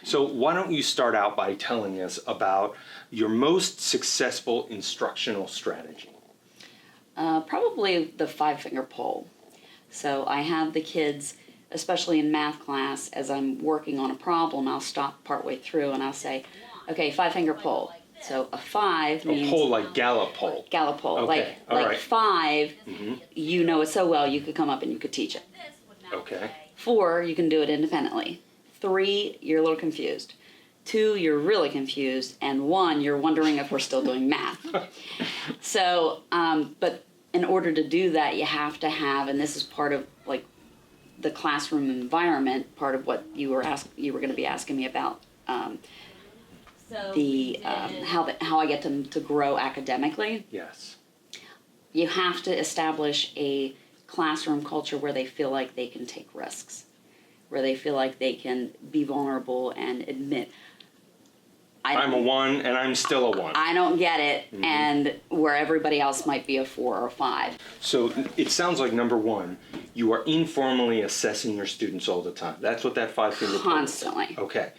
So why don't you start out by telling us about your most successful instructional strategy? Probably the 5-finger pole. So I have the kids, especially in math class, as I'm working on a problem, I'll stop partway through and I'll say, okay, 5-finger pole. So a 5 means... A pole like Gallup pole. Gallup pole. Okay. Like right. 5, you know it so well, you could come up and you could teach it. Okay. 4, you can do it independently. 3, you're a little confused. 2, you're really confused. And 1, you're wondering if we're still doing math. So, but in order to do that, you have to have, and this is part of like the classroom environment, part of what you were going to be asking me about, how I get them to grow academically. Yes. You have to establish a classroom culture where they feel like they can take risks, where they feel like they can be vulnerable and admit, I'm a 1 and I'm still a 1. I don't get it, and where everybody else might be a 4 or a 5. So it sounds like, number 1, you are informally assessing your students all the time. That's what that 5-finger pole is. Constantly. Okay.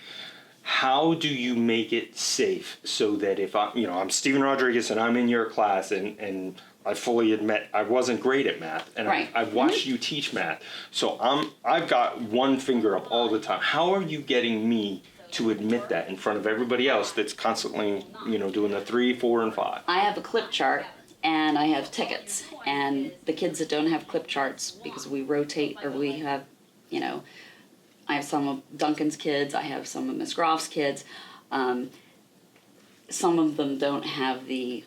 How do you make it safe so that if I'm Steven Rodriguez and I'm in your class and I fully admit I wasn't great at math and Right. I've watched you teach math, so I've got 1 finger up all the time. How are you getting me to admit that in front of everybody else that's constantly doing the 3, 4, and 5? I have a clip chart and I have tickets, and the kids that don't have clip charts, because we rotate, or we have, I have some of Duncan's kids, I have some of Miss Groff's kids. Some of them don't have the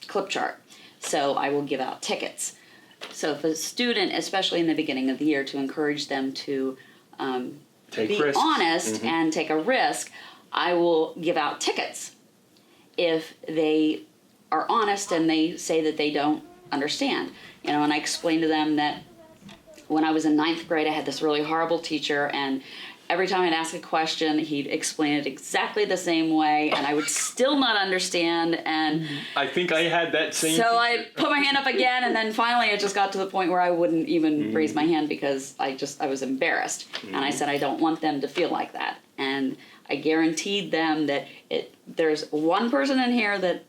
clip chart, so I will give out tickets. So if a student, especially in the beginning of the year, to encourage them to be risks. honest and take a risk, I will give out tickets. If they are honest and they say that they don't understand, and I explain to them that when I was in 9th grade, I had this really horrible teacher, and every time I'd ask a question, he'd explain it exactly the same way, and I would still not understand. And I think I had that same. So I put my hand up again, and then finally it just got to the point where I wouldn't even raise my hand because I was embarrassed. And I said, I don't want them to feel like that. And I guaranteed them that there's one person in here that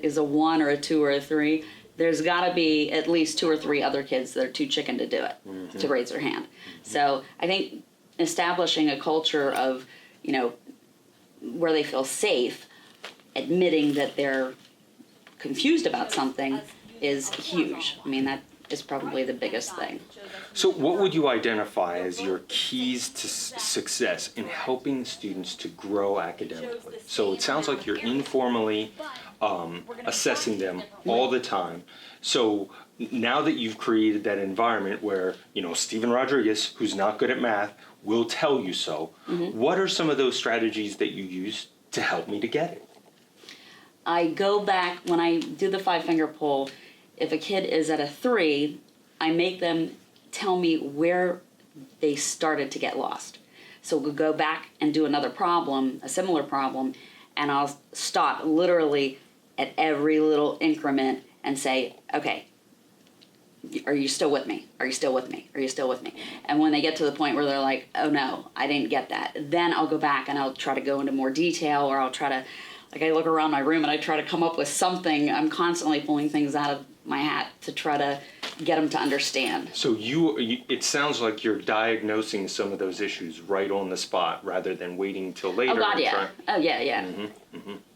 is a 1 or a 2 or a 3. There's got to be at least 2 or 3 other kids that are too chicken to do it, to raise their hand. So I think establishing a culture of, where they feel safe, admitting that they're confused about something is huge. I mean, that is probably the biggest thing. So what would you identify as your keys to success in helping students to grow academically? So it sounds like you're informally assessing them all the time. So now that you've created that environment where, Steven Rodriguez, who's not good at math, will tell you so, what are some of those strategies that you use to help me to get it? I go back, when I do the 5-finger pole, if a kid is at a 3, I make them tell me where they started to get lost. So we'll go back and do another problem, a similar problem, and I'll stop literally at every little increment and say, okay, are you still with me? Are you still with me? Are you still with me? And when they get to the point where they're like, oh no, I didn't get that, then I'll go back and I'll try to go into more detail, or I'll try to, I look around my room and I try to come up with something. I'm constantly pulling things out of my hat to try to get them to understand. So it sounds like you're diagnosing some of those issues right on the spot rather than waiting till later. Oh God, yeah. Oh yeah.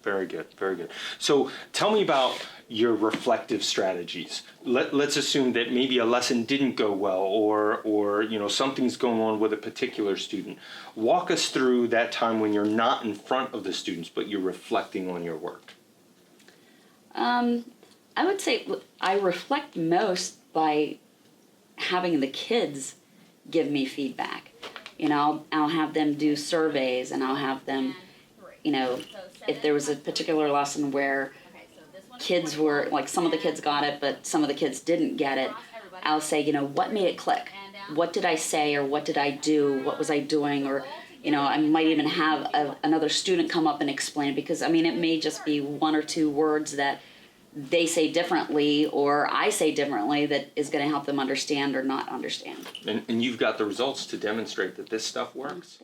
Very good, very good. So tell me about your reflective strategies. Let's assume that maybe a lesson didn't go well, or something's going on with a particular student. Walk us through that time when you're not in front of the students, but you're reflecting on your work. I would say I reflect most by having the kids give me feedback. I'll have them do surveys, and I'll have them, if there was a particular lesson where kids were, like, some of the kids got it, but some of the kids didn't get it, I'll say, what made it click? What did I say, or what did I do? What was I doing? Or, I might even have another student come up and explain it, because, it may just be 1 or 2 words that they say differently or I say differently that is going to help them understand or not understand. And you've got the results to demonstrate that this stuff works.